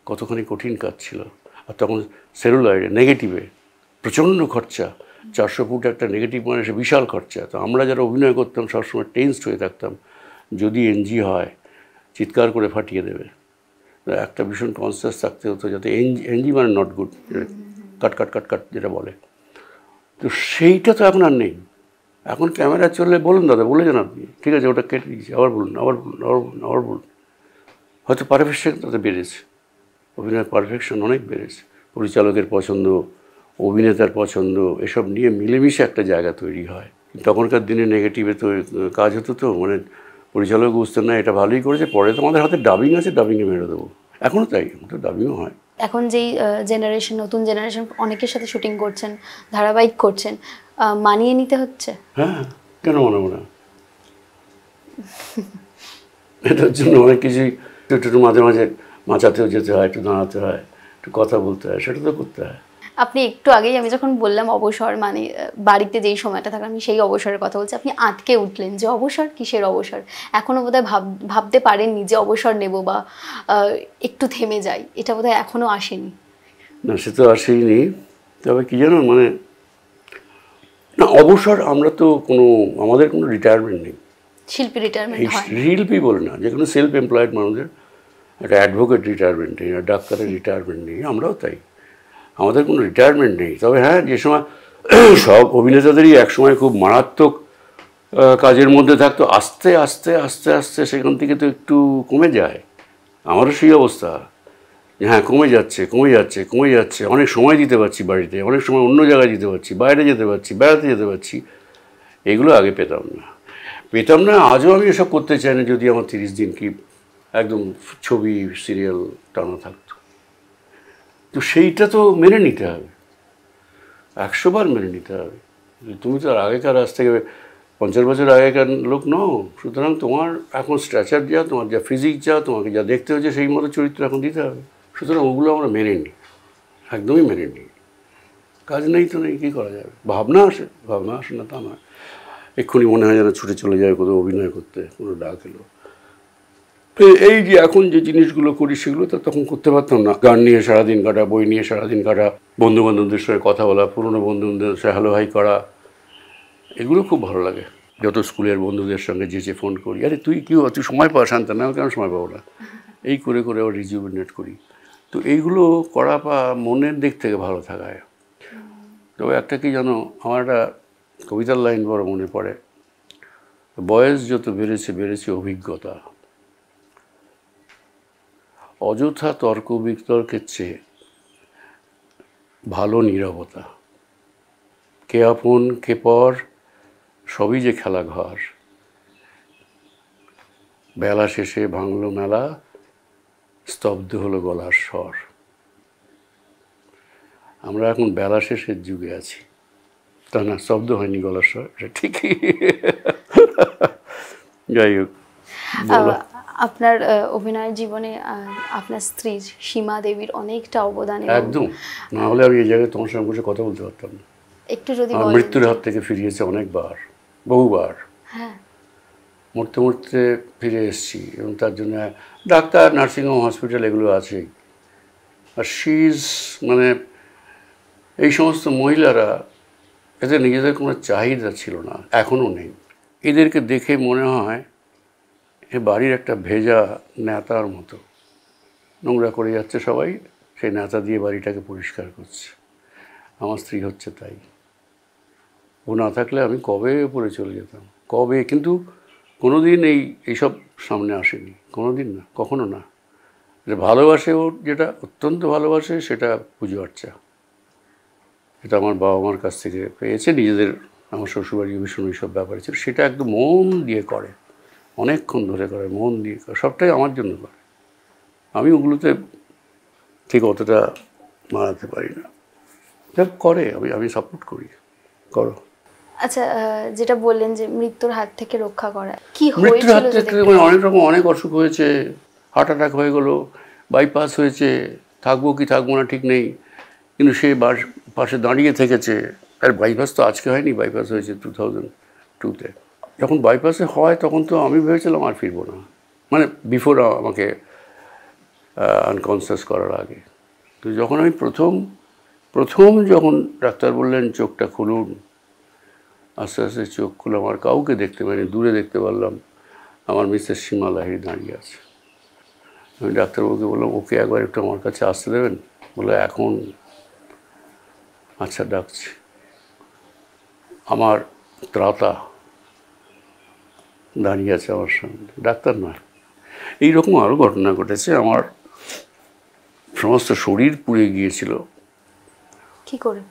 কতখানি কঠিন কাজ ছিল। আর তখন সেলুলয়েডে নেগেটিভে প্রচণ্ড খরচা, 400 ফুট একটা নেগেটিভ মানে সে বিশাল খরচা। তো আমরা যারা অভিনয় করতাম সবসময় টেন্সড হয়ে থাকতাম, যদি এনজি হয় চিৎকার করে ফাটিয়ে দেবে। একটা ভীষণ কনসিয়াস থাকতে হতো যাতে এনজি মানে নট গুড, কাট কাট কাট কাট যেটা বলে। তো সেইটা তো এখন আর নেই। এখন ক্যামেরা চললে বলুন দাদা, বলে যান আপনি, ঠিক আছে ওটা কেটে দিয়েছি, আবার বলুন, আবার বলুন। হয়তো পারফেকশন তাতে বেড়েছে, অভিনয়ের পারফেকশন অনেক বেড়েছে, পরিচালকের পছন্দ, অভিনেতার পছন্দ, এসব নিয়ে মিলেমিশে একটা জায়গা তৈরি হয়। তখনকার দিনে নেগেটিভে তো কাজ হতো, তো মানে পরিচালক বুঝতেন না এটা ভালোই করেছে, পরে তো আমাদের হাতে ডাবিং আছে, ডাবিংয়ে মেরে দেবো। এখনও তাই, তো ডাবিংও হয়। এখন যেই জেনারেশন, নতুন জেনারেশন অনেকের সাথে শুটিং করছেন, ধারাবাহিক করছেন, মানিয়ে নিতে হচ্ছে। হ্যাঁ, কেন মানাবো না? এটার জন্য অনেক কিছুই একটু মাঝে মাঝে মাচাতেও যেতে হয়, একটু দাঁড়াতে হয়, একটু কথা বলতে হয়, সেটা তো করতে হয়। আপনি একটু আগেই আমি যখন বললাম অবসর মানে বাড়িতে যেই সময়টা থাকে, আমি সেই অবসরের কথা বলছি। আপনি আটকে উঠলেন যে অবসর, কিসের অবসর? এখনও বোধহয় ভাবতে পারেননি যে অবসর নেব বা একটু থেমে যাই, এটা বোধহয় এখনও আসেনি। না, সে তো আসেনি। তবে কি জানো, মানে না, অবসর আমরা তো আমাদের কোনো রিটায়ারমেন্ট নেই। শিল্পী রিটায়ারমেন্ট এই হয়? শিল্পী বলে না, যে কোনো সেলফ এমপ্লয়েড মানুষের একটা অ্যাডভোকেট রিটায়ারমেন্ট নেই, ডাক্তারের রিটায়ারমেন্ট নেই, আমরাও তাই, আমাদের কোনো রিটায়ারমেন্ট নেই। তবে হ্যাঁ, যে সময় সব অভিনেতাদেরই একসময় খুব মারাত্মক কাজের মধ্যে থাকতো, আস্তে আস্তে আস্তে আস্তে সেখান থেকে তো একটু কমে যায়। আমারও সেই অবস্থা, হ্যাঁ কমে যাচ্ছে কমে যাচ্ছে কমে যাচ্ছে। অনেক সময় দিতে পারছি বাড়িতে, অনেক সময় অন্য জায়গায় যেতে পারছি, বাইরে যেতে পারছি, বেড়াতে যেতে পারছি। এগুলো আগে পেতাম না। আজও আমি এসব করতে চাই না, যদি আমার 30 দিন কি একদম ছবি সিরিয়াল টানা থাকতো। তো সেইটা তো মেনে নিতে হবে, 100 বার মেনে নিতে হবে। তুমি তো আর আগেকার আজ থেকে 50 বছর আগেকার লোক নও, সুতরাং তোমার এখন স্ট্রাকচার যা, তোমার যা ফিজিক যা, তোমাকে যা দেখতে হচ্ছে সেই মতো চরিত্র এখন দিতে হবে। সুতরাং ওগুলো আমরা মেনে নিই, একদমই মেনে নিই। কাজ নেই তো নেই, কী করা যাবে? ভাবনা আসে না তা না, এক্ষুনি মনে হয় যেন ছুটে চলে যায় কোথাও অভিনয় করতে, কোনো ডাক এলো। এই যে এখন যে জিনিসগুলো করি সেগুলো তো তখন করতে পারতাম না। গান নিয়ে সারাদিন কাটা, বই নিয়ে সারাদিন কাটা, বন্ধুবান্ধবদের সঙ্গে কথা বলা, পুরনো বন্ধুদের সঙ্গে হ্যালো হাই করা, এগুলো খুব ভালো লাগে। যত স্কুলের বন্ধুদের সঙ্গে যে ফোন করি, আরে তুই তুই সময় পাওয়া শান্ত না, কেন সময় পাবো না, এই করে আবার রিজুভিনেট করি। তো এইগুলো করা বা মনের দিক থেকে ভালো থাকায়। তবে একটা কি জানো, আমার একটা কবিতার লাইন বড় মনে পড়ে, বয়স যত বেড়েছে অভিজ্ঞতা, অযথা তর্ক বিতর্কের চেয়ে ভালো নীরবতা, কে আপন কে পর সবই যে খেলা ঘর, বেলা শেষে ভাঙল মেলা, স্তব্ধ হলো গলার স্বর। আমরা এখন বেলা শেষের যুগে আছি, তা না, স্তব্ধ হয়নি গলার স্বর, এটা ঠিকই। যাই হোক, আপনার অভিনয় জীবনে আপনার স্ত্রী সীমা দেবীর অনেকটা অবদান। একদম, না হলে আমি এই জায়গায় তোমার সঙ্গে বসে কথা বলতে পারতাম না। একটু যদি আমার মৃত্যুর হাত থেকে ফিরিয়েছে অনেকবার, বহুবার। হ্যাঁ, মরতে ফিরে এসেছি, এবং তার জন্য ডাক্তার, নার্সিংহোম, হসপিটাল এগুলো আছেই। আর মানে এই সমস্ত মহিলারা, এদের নিজেদের কোনো চাহিদা ছিল না, এখনও নেই। এদেরকে দেখে মনে হয় এ বাড়ির একটা ভেজা নেতার মতো, নোংরা করে যাচ্ছে সবাই, সেই নেতা দিয়ে বাড়িটাকে পরিষ্কার করছে। আমার স্ত্রী হচ্ছে তাই। ও না থাকলে আমি কবে উপরে চলে যেতাম, কবে। কিন্তু কোনো দিন এইসব সামনে আসেনি, কোনো দিন না, কখনো না। যে ভালোবাসে, ওর যেটা অত্যন্ত ভালোবাসে সেটা পুজো আর্চা। এটা আমার বাবা মার কাছ থেকে পেয়েছে, নিজেদের, আমার শ্বশুরবাড়ি ভীষণ এইসব ব্যাপারে ছিল, সেটা একদম মন দিয়ে করে, অনেকক্ষণ ধরে করে, মন দিয়ে করে, সবটাই আমার জন্য করে। আমি ওগুলোতে ঠিক অতটা মানাতে পারি না, যা করে আমি সাপোর্ট করি, করো। আচ্ছা, যেটা বললেন যে মৃত্যুর হাত থেকে রক্ষা করা, কি মৃত্যুর হাত হয়েছিল? থেকে অনেক রকম, অনেক অসুখ হয়েছে, হার্ট অ্যাটাক হয়ে গেলো, বাইপাস হয়েছে, থাকবো কি থাকবো না ঠিক নেই, কিন্তু সে পাশে দাঁড়িয়ে থেকেছে। আর বাইপাস তো আজকে হয়নি, বাইপাস হয়েছে 2002-তে। যখন বাইপাসে হয় তখন তো আমি ভেবেছিলাম আর ফিরবো না, মানে বিফোর আমাকে আনকনসিয়াস করার আগে। তো যখন আমি প্রথম যখন ডাক্তার বললেন চোখটা খুলুন, আস্তে আস্তে চোখ খুললাম, আর কাউকে দেখতে পাইনি, দূরে দেখতে পারলাম আমার মিসেস সীমা লাহিড়ী দাঁড়িয়ে আছে। আমি ডাক্তারবাবুকে বললাম, ওকে একবার একটু আমার কাছে আসতে দেবেন? বলে এখন, আচ্ছা ডাকছি। আমার ত্রাতা দাঁড়িয়ে আছে আমার সঙ্গে, ডাক্তার নয়। এইরকম আরও ঘটনা ঘটেছে। আমার সমস্ত শরীর পুড়ে গিয়েছিল। কি করে?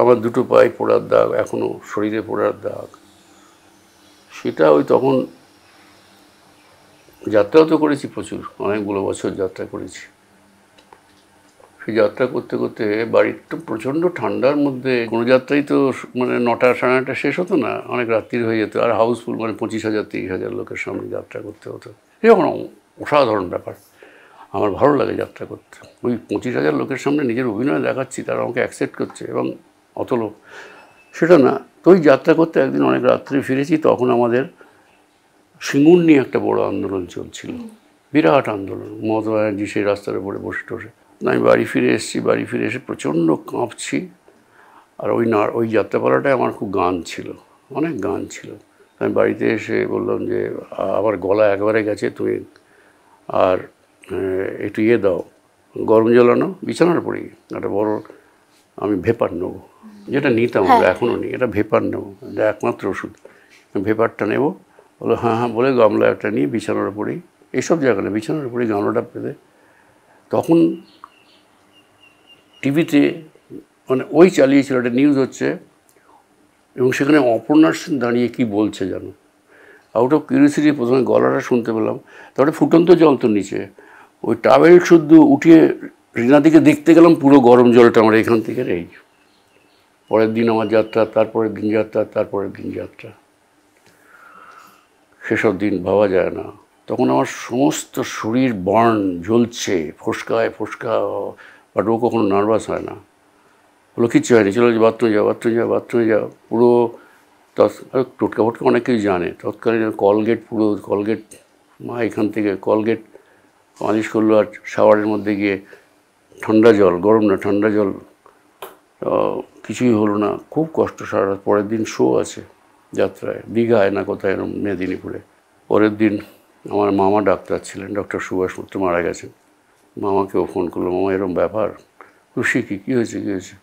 আমার দুটো পায়ে পোড়ার দাগ, এখনও শরীরে পোড়ার দাগ। সেটা তখন যাত্রাও তো করেছি প্রচুর, অনেকগুলো বছর যাত্রা করেছি। সেই যাত্রা করতে করতে বাড়ির তো প্রচণ্ড ঠান্ডার মধ্যে, কোনো যাত্রাই তো মানে 9টা সাড়ে 9টা শেষ হতো না, অনেক রাত্রির হয়ে যেত। আর হাউসফুল, মানে 25,000-30,000 লোকের সামনে যাত্রা করতে হতো। এরকম অসাধারণ ব্যাপার, আমার ভালো লাগে যাত্রা করতে। ওই 25,000 লোকের সামনে নিজের অভিনয় দেখাচ্ছি, তারা আমাকে অ্যাকসেপ্ট করছে, এবং অত লোক, সেটা না। তো ওই যাত্রা করতে একদিন অনেক রাত্রে ফিরেছি, তখন আমাদের সিঙ্গুর নিয়ে একটা বড় আন্দোলন চলছিল, বিরাট আন্দোলন। মমতা ব্যানার্জি সেই রাস্তার উপরে বসে টসে। আমি বাড়ি ফিরে এসেছি, বাড়ি ফিরে এসে প্রচণ্ড কাঁপছি, আর ওই যাত্রাপালাটায় আমার খুব গান ছিল, অনেক গান ছিল। আমি বাড়িতে এসে বললাম যে আমার গলা একবারে গেছে, তুমি আর একটু দাও, গরম জল আনো, বিছানার পড়ি একটা বড় আমি ভেপার নেবো, যেটা নিতাম এখনও নিই, এটা ভেপার নেবো, এটা একমাত্র ওষুধ, ভেপারটা নেবো। বলো হ্যাঁ হ্যাঁ বলে গামলা একটা নিয়ে বিছানার পড়ি, এইসব জায়গা না, বিছানার পড়ি গামলাটা পেতে। তখন টিভিতে মানে ওই চালিয়েছিল, একটা নিউজ হচ্ছে, এবং সেখানে অপর্ণা সেন দাঁড়িয়ে কী বলছে জানো, আউট অফ কিউরিওসিটি প্রথমে গলাটা শুনতে পেলাম, তারপরে ফুটন্ত জল তো নিচে, ওই টাওয়েল শুদ্ধ উঠিয়ে রিনাদিকে দেখতে গেলাম, পুরো গরম জলটা আমার এখান থেকে এই। পরের দিন আমার যাত্রা, তারপরের দিন যাত্রা, তারপরের দিন যাত্রা, সেসব দিন ভাবা যায় না। তখন আমার সমস্ত শরীর বার্ন জ্বলছে, ফোসকায় ফোসকা, বাট ও কখনো নার্ভাস হয় না, বলো কিচ্ছু হয়নি, চলো বাথরুমে যাও, বাথরুমে যাও, বাথরুমে যাও, পুরো টোটকা ফোটকা অনেক কিছু জানে। তৎকালীন কলগেট, পুরো কলগেট, মা এখান থেকে কলগেট মালিশ করলো, আর শাওয়ারের মধ্যে গিয়ে ঠান্ডা জল, গরম না ঠান্ডা জল, কিছুই হলো না, খুব কষ্ট সারা রাত। পরের দিন শো আছে যাত্রায়, দীঘায় না কোথায়, এরকম মেদিনীপুরে। পরের দিন আমার মামা ডাক্তার ছিলেন, ডক্টর সুভাষ মিত্র, মারা গেছেন। মামাকেও ফোন করলো, মামা এরকম ব্যাপার, খুশি কী হয়েছে, কী হয়েছে?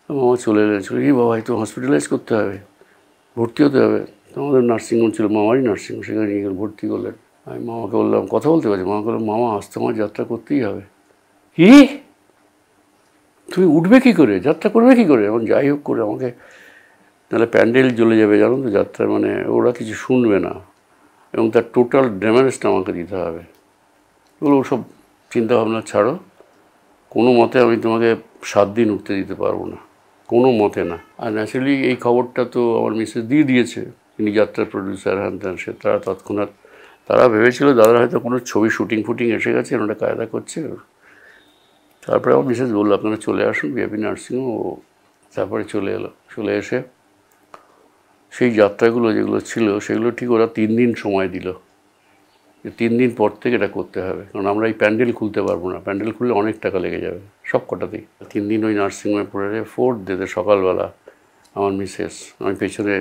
মামা চলে এলেন, চলে এই বাবা তো হসপিটালাইজ করতে হবে, ভর্তি হতে হবে। আমাদের নার্সিংহোম ছিল, মামারই নার্সিংহোম, সেখানে নিয়ে গেলে ভর্তি করলেন। আমি মামাকে বললাম, কথা বলতে পারছি? মামা বললাম, মামা আজ তো আমার যাত্রা করতেই হবে। কি তুমি উঠবে কী করে, যাত্রা করবে কী করে? এখন যাই হোক করে আমাকে, নাহলে প্যান্ডেল জ্বলে যাবে জানো তো যাত্রা, মানে ওরা কিছু শুনবে না, এবং তার টোটাল ড্যামেজটা আমাকে দিতে হবে। ওগুলো ওসব চিন্তাভাবনা ছাড়ো, কোনো মতে আমি তোমাকে 7 দিন উঠতে দিতে পারবো না, কোনো মতে না। আর ন্যাচারালি এই খবরটা তো আমার মিসেস দিয়ে দিয়েছে, তিনি যাত্রার প্রডিউসার, হ্যান ত্যান, সে তারা তৎক্ষণাৎ, তারা ভেবেছিল দাদার হয়তো কোনো ছবি শুটিং এসে গেছে, ওটা কায়দা করছে। তারপরে আমার মিসেস বললো, আপনারা চলে আসুন ভিআইপি নার্সিংহোম। ও তারপরে চলে এলো, চলে এসে সেই যাত্রাগুলো যেগুলো ছিল সেগুলো ঠিক ওরা 3 দিন সময় দিল, যে 3 দিন পর থেকে এটা করতে হবে, কারণ আমরা এই প্যান্ডেল খুলতে পারবো না, প্যান্ডেল খুললে অনেক টাকা লেগে যাবে সব কটাতেই। 3 দিন ওই নার্সিংহোমে পড়ে, 4th ডেতে সকালবেলা আমার মিসেস, আমি পেছনে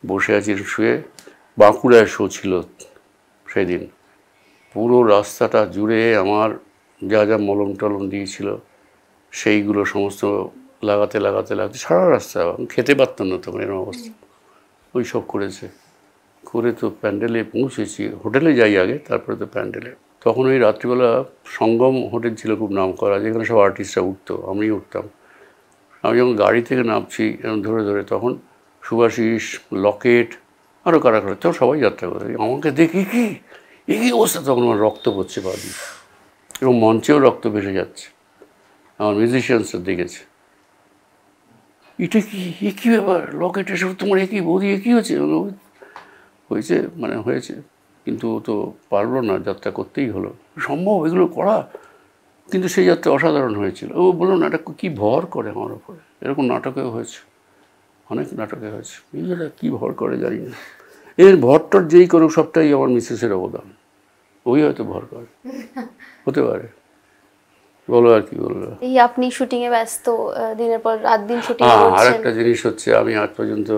বসে আছি শুয়ে, বাঁকুড়ায় শো ছিল সেদিন, পুরো রাস্তাটা জুড়ে আমার যা যা মলম টলম দিয়েছিল সেইগুলো সমস্ত লাগাতে লাগাতে লাগাতে সারা রাস্তা, খেতে পারতাম না তখন, এরকম অবস্থা। ওই সব করেছে, করে তো প্যান্ডেলে পৌঁছেছি, হোটেলে যাই আগে, তারপরে তো প্যান্ডেলে। তখন ওই রাত্রিবেলা সঙ্গম হোটেল ছিল খুব নাম করা, যেখানে সব আর্টিস্টরা উঠতো, আমিই উঠতাম। আমি যখন গাড়ি থেকে নামছি এরকম ধরে ধরে, তখন সুভাষিস, লকেট, আরও কারা কারা, তখন সবাই যাত্রা করে, আমাকে দেখি কি এই অবস্থা, তখন আমার রক্ত পড়ছে পা দিয়ে, এবং মঞ্চেও রক্ত ভেসে যাচ্ছে, আমার মিউজিশিয়ানসরা দেখেছে, এটা কি, এ কী ব্যাপার, লকেট এসব তোমার একই বৌদি, একই হয়েছে, হয়েছে মানে হয়েছে, কিন্তু ও তো পারলো না, যাত্রা করতেই হলো, সম্ভব এগুলো করা, কিন্তু সেই যাত্রা অসাধারণ হয়েছিল। ও বললো না, এটা কী ভর করে আমার ওপরে, এরকম নাটকেও হয়েছে, অনেক নাটকে হয়েছে, এটা কী ভর করে জানি না, এর ভরটর যেই করুক সবটাই আমার মিসেসের অবদান, ওই হয়তো ভর করে, হতে পারে, বলো আর কি বলবো। এই আপনি শুটিংয়ে ব্যস্ত, দিনের পর রাত দিন শুটিং করছেন। আর একটা জিনিস হচ্ছে, আমি আজ পর্যন্ত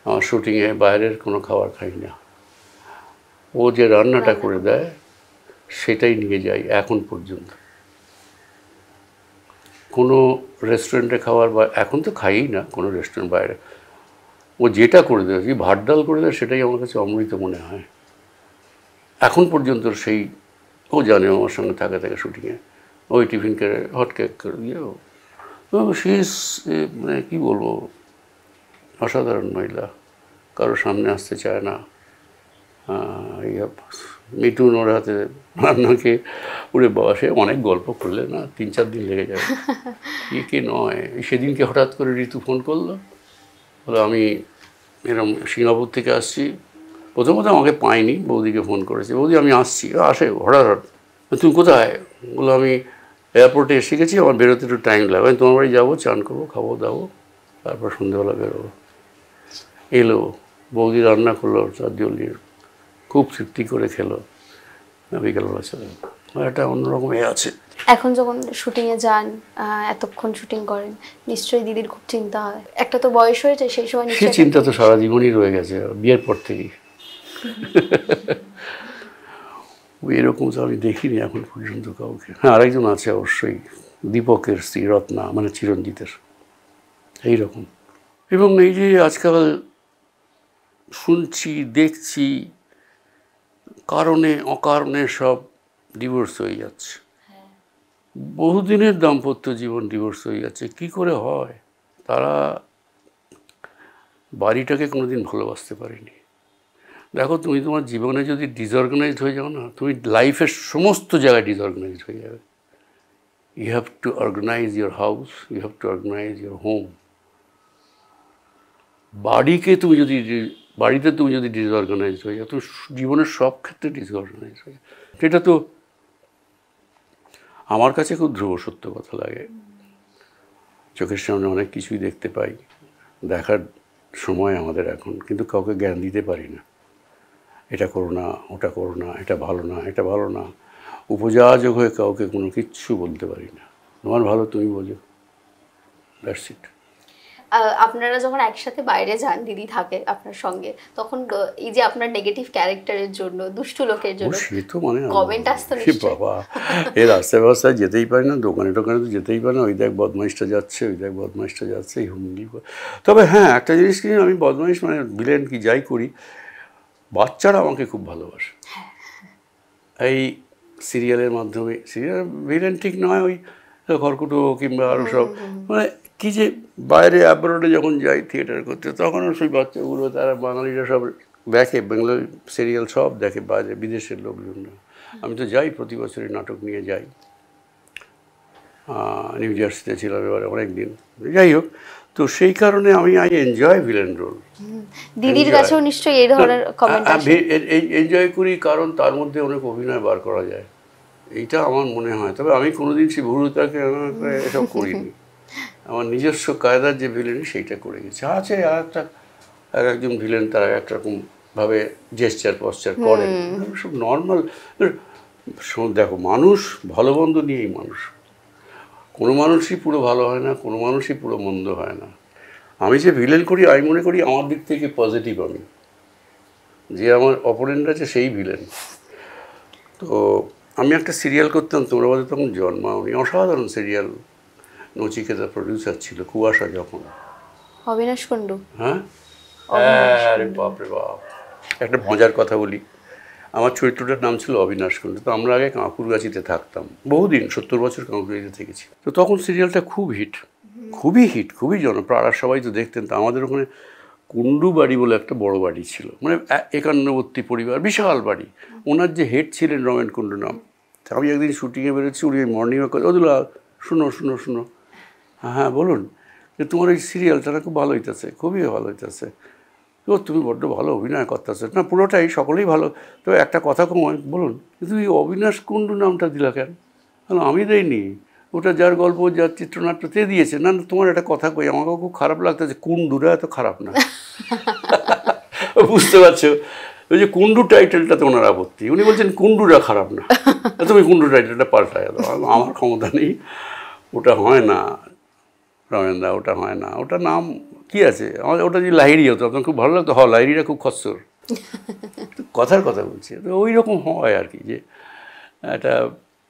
আমার শুটিংয়ে বাইরের কোনো খাবার খাই না, ও যে রান্নাটা করে দেয় সেটাই নিয়ে যাই এখন পর্যন্ত। কোনো রেস্টুরেন্টে খাবার, বা এখন তো খাইই না কোনো রেস্টুরেন্ট বাইরে, ও যেটা করে দেয়, যে ভাত ডাল করে দেয়, সেটাই আমার কাছে অমৃত মনে হয় এখন পর্যন্ত। সেই ও জানে আমার সঙ্গে থাকে থাকে শুটিংয়ে, ওই টিফিন করে হট কেক করে দিয়েও, শেষ মানে কী বলবো, অসাধারণ মহিলা, কারো সামনে আসতে চায় না। মিঠুন ওর হাতে রান্নাকে উড়ে বাবা, সে অনেক গল্প করলে না 3-4 দিন লেগে যাবে, কে নয়। সেদিনকে হঠাৎ করে ঋতু ফোন করলো, বলে আমি এরকম সিঙ্গাপুর থেকে আসছি, প্রথমত আমাকে পাইনি, বৌদিকে ফোন করেছে, বৌদি আমি আসছি, আসে হঠাৎ, তুমি কোথায়? বললো আমি এয়ারপোর্টে এসে গেছি, আমার বেরোতে একটু টাইম লাগবে, আমি তোমার বাড়ি যাবো, চান করবো, খাবো দাবো, তারপর সন্ধ্যেবেলা বেরোবো। এলো, বৌদি রান্না করলো, তার জন্য খুব তৃপ্তি করে খেলো, বিকেলবেলা চলে একটা অন্যরকম আছে। এখন যখন শুটিংয়ে যান, এতক্ষণ শুটিং করেন, নিশ্চয়ই দিদির খুব চিন্তা হয়। একটা তো বয়স হয়েছে, সেই সময় সে নিশ্চয়ই চিন্তা তো সারা জীবনই রয়ে গেছে বিয়ের পর থেকেই। এরকম তো আমি দেখিনি এখন পর্যন্ত কাউকে। হ্যাঁ, আরেকজন আছে অবশ্যই, দীপকের স্ত্রী রত্না, মানে চিরঞ্জিতের, এইরকম। এবং এই যে আজকাল শুনছি দেখছি কারণে অকারণে সব ডিভোর্স হয়ে যাচ্ছে, বহুদিনের দাম্পত্য জীবন ডিভোর্স হয়ে যাচ্ছে। কি করে হয়? তারা বাড়িটাকে কোনোদিন ভালোবাসতে পারেনি। দেখো, তুমি তোমার জীবনে যদি ডিসঅর্গানাইজড হয়ে যাও না, তুমি লাইফের সমস্ত জায়গায় ডিসঅর্গানাইজড হয়ে যাবে। You have to organise your house, you have to organise your home. বাড়িতে তুমি যদি ডিসঅর্গানাইজড হয়ে যাও, তুমি জীবনের সব ক্ষেত্রে ডিসঅর্গানাইজড হয়ে যাও। সেটা তো আমার কাছে খুব ধ্রুব সত্য কথা লাগে। চোখের সামনে অনেক কিছুই দেখতে পাই, দেখার সময় আমাদের এখন, কিন্তু কাউকে জ্ঞান দিতে পারি না। এটা করো না, ওটা করো না, এটা ভালো না, এটা ভালো না। উপযাচক হয়ে কাউকে কোনো কিচ্ছু বলতে পারি না। তোমার ভালো তুমি বোঝো, দ্যাটস ইট। আপনারা যখন একসাথে বাইরে যান, দিদি থাকে আপনার সঙ্গে, তখন এই যে আপনার নেগেটিভ ক্যারেক্টারের জন্য, দুষ্টু লোকের জন্য সে তো মানে কমেন্ট আসতো নিশ্চয়ই। বাবা, এই রাস্তায় রাস্তায় যেতেই পারি না, দোকানে টোকানে তো যেতেই পারি না। ওই দেখ বদমাইশটা যাচ্ছে, ওই দেখ বদমাইশটা যাচ্ছে, এই হুমলি। তবে হ্যাঁ, একটা জিনিস কি, আমি বদমাইশ মানে ভিলেন কি যাই করি, বাচ্চারা আমাকে খুব ভালোবাসে। এই সিরিয়ালের মাধ্যমে, সিরিয়াল ভিলেন ঠিক নয়, ওই খড়কুটো কিংবা আরও সব, মানে কি যে বাইরে অ্যাব্রোডে যখন যাই থিয়েটার করতে, তখনও সেই বাচ্চাগুলো, তারা বাঙালিরা সব দেখে, বাংলার সিরিয়াল সব দেখে, বাইরে বিদেশের লোকজনরা। আমি তো যাই, প্রতি বছরই নাটক নিয়ে যাই। নিউ জার্সিতে ছিলাম এবারে অনেক দিন। যাই হোক, তো সেই কারণে আমি আই এনজয় ভিলেন রোল। দিদির কাছেও নিশ্চয়ই এই ধরনের কমেন্ট আসে। এনজয় করি, কারণ তার মধ্যে অনেক অভিনয় বার করা যায়, এইটা আমার মনে হয়। তবে আমি কোনোদিন সে ভুরুতাকে এসব করিনি। আমার নিজস্ব কায়দার যে ভিলেন, সেইটা করে গেছে। আছে আর একটা, একজন ভিলেন তারা একরকমভাবে জেস্টার পশ্চার করেন, সব নর্মাল। দেখো, মানুষ ভালো মন্দ নিয়েই মানুষ। কোনো মানুষই পুরো ভালো হয় না, কোনো মানুষই পুরো মন্দ হয় না। আমি যে ভিলেন করি, আমি মনে করি আমার দিক থেকে পজিটিভ। আমি যে আমার অপোনেন্ট আছে সেই ভিলেন। তো আমি একটা সিরিয়াল করতাম, তোমরা বলতে তখন জন্মাওনি, অসাধারণ সিরিয়াল। নচিকেতা প্রডিউসার ছিল, কুয়াশা যখন। অবিনাশ কুণ্ডু। হ্যাঁ, আরে বাপরে বাপ। একটা মজার কথা বলি, আমার চরিত্রটার নাম ছিল অবিনাশ কুণ্ডু। তো আমরা আগে কাঁকুরগাছিতে থাকতাম, বহুদিন, 70 বছর কাঁকুরগাছিতে থেকেছি। তো তখন সিরিয়ালটা খুব হিট, খুবই হিট, খুবই জনপ্রিয়। আর সবাই তো দেখতেন। তো আমাদের ওখানে কুণ্ডু বাড়ি বলে একটা বড় বাড়ি ছিল, মানে 51 পরিবার, বিশাল বাড়ি। ওনার যে হেড ছিলেন রমেন কুণ্ডু নাম। আমি একদিন শুটিংয়ে বেরোচ্ছি, উনি মর্নিং ওয়াক করে, ওদুলা শুনো শুনো শুনো, হ্যাঁ বলুন, যে তোমার এই সিরিয়ালটা না খুব ভালো হইতেছে, খুবই ভালো হইতেছে। তো তুমি বড্ড ভালো অভিনয় করতেছে। না, পুরোটাই, সকলেই ভালো। তো একটা কথা কময় বলুন, কিন্তু এই অবিনাশ কুণ্ডু নামটা দিলা কেন? আমি দেয়নি, ওটা যার গল্প, যার চিত্রনাট্য তে দিয়েছে। না, তোমার একটা কথা কই, আমাকেও খুব খারাপ লাগতেছে, কুণ্ডুরা এত খারাপ না। বুঝতে পারছো? ওই যে কুণ্ডু টাইটেলটাতে ওনার আপত্তি। উনি বলছেন কুণ্ডুরা খারাপ না, তুমি কুণ্ডু টাইটেলটা পাল্টায় দাও। আমার ক্ষমতা নেই, ওটা হয় না রমেনদা, ওটা হয় না। ওটা নাম কি আছে, আমার ওটা যদি লাহিড়ি হতো আপনার খুব ভালো লাগতো। লাহিড়িটা খুব খচ্চর, কথার কথা বলছি। তো ওই রকম হয় আর কি, যে এটা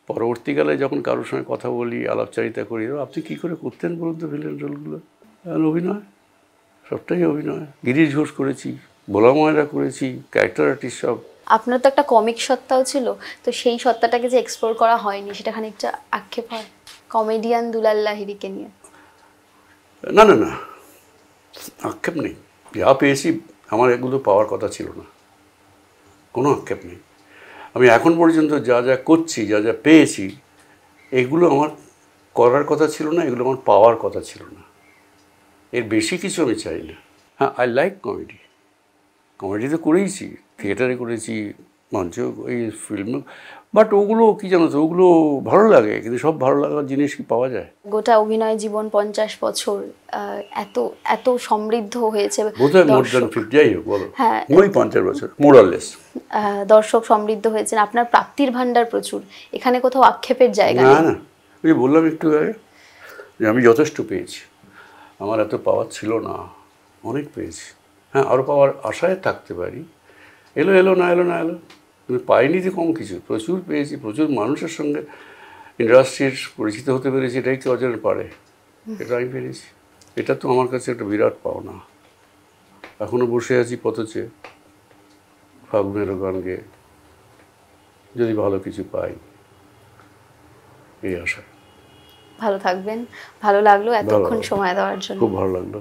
পরবর্তীকালে যখন কারোর সঙ্গে কথা বলি, আলাপচারিতা করি, আপনি কী করে করতেন বলুন তো ভিলেন রোলগুলো? অভিনয়, সবটাই অভিনয়। গিরিশ ঘোষ করেছি, ভোলা ময়রা করেছি, ক্যারেক্টার আর্টিস্ট সব। আপনার তো একটা কমিক সত্তাও ছিল, তো সেই সত্তাটাকে যে এক্সপ্লোর করা হয়নি, সেটা খানিকটা আক্ষেপ হয় কমেডিয়ান দুলাল লাহিড়িকে নিয়ে? না না না, আক্ষেপ নেই। যা পেয়েছি, আমার এগুলো পাওয়ার কথা ছিল না, কোনো আক্ষেপ নেই। আমি এখন পর্যন্ত যা যা করছি, যা যা পেয়েছি, এগুলো আমার করার কথা ছিল না, এগুলো আমার পাওয়ার কথা ছিল না। এর বেশি কিছু আমি চাই না। হ্যাঁ, আই লাইক কমেডি। কমেডি তো করেইছি, থিয়েটারে করেছি, মঞ্চ এই ফিল্ম, বাট ওগুলো কি জানো তো, ওগুলো ভালো লাগে, কিন্তু সব ভালো লাগার জিনিস কি পাওয়া যায়? গোটা অভিনয় জীবন 50 বছর এত এত সমৃদ্ধ হয়েছে, বোধহয় মোর দ্যান দর্শক 50, যাই হোক বলো, হ্যাঁ। ওই 50 বছর মোরাললেস। দর্শক সমৃদ্ধ হয়েছেন, আপনার প্রাপ্তির ভান্ডার প্রচুর, এখানে কোথাও আক্ষেপের জায়গা না নেই। না, ওই যে বললাম একটু আগে যে আমি যথেষ্ট পেয়েছি, আমার এত পাওয়ার ছিল না, অনেক পেয়েছি। হ্যাঁ, আরও পাওয়ার আশায় থাকতে পারি, এলো এলো না এলো না এলো, কিন্তু পাইনি যে কম কিছু, প্রচুর পেয়েছি, প্রচুর মানুষের সঙ্গে ইন্ডাস্ট্রির পরিচিত হতে পেরেছি, এটাই কি অর্জন পারে, এটা আমি পেরেছি। এটা তো আমার কাছে একটা বিরাট পাওনা। এখনও বসে আছি পথচে, ফাগুনেরও গান গেয়ে, যদি ভালো কিছু পাই, এই আশা। ভালো থাকবেন, ভালো লাগলো এতক্ষণ লাগলো। সময় দেওয়ার জন্য। খুব ভালো লাগলো।